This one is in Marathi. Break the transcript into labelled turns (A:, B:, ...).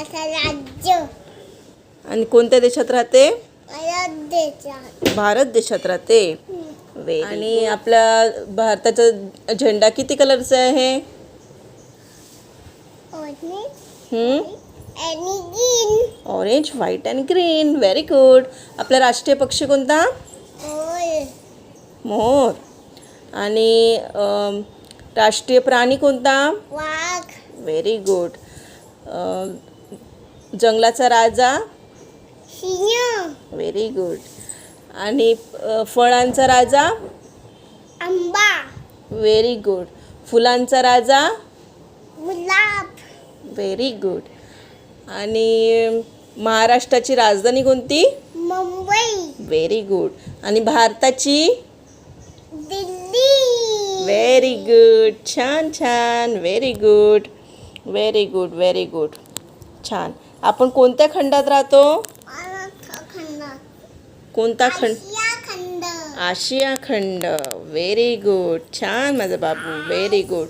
A: भारताचं राज्य.
B: आणि कोणत्या देशात राहते?
A: भारत देशात.
B: भारत देशात राहते. आणि आपल्या भारताचा झेंडा किती कलरचा आहे?
A: आणि green.
B: Orange, white and green. Very good. आपला राष्ट्रीय पक्षी कोणता? मोर. आणि राष्ट्रीय प्राणी कोणता?
A: वाघ.
B: Very good. जंगलाचा राजा?
A: सिंह.
B: Very good. आणि फळांचा राजा?
A: आंबा.
B: Very good. फुलांचा राजा?
A: गुलाब.
B: Very good. आणि महाराष्ट्राची राजधानी कोणती?
A: मुंबई.
B: Very good. आणि भारताची?
A: दिल्ली.
B: Very good. छान छान. Very good. Very good. Very good. छान. आपण कोणत्या खंडात राहतो? कोणता खंड?
A: आशिया खंड.
B: आशिया खंड. Very good. छान माझा बाबू. Very good.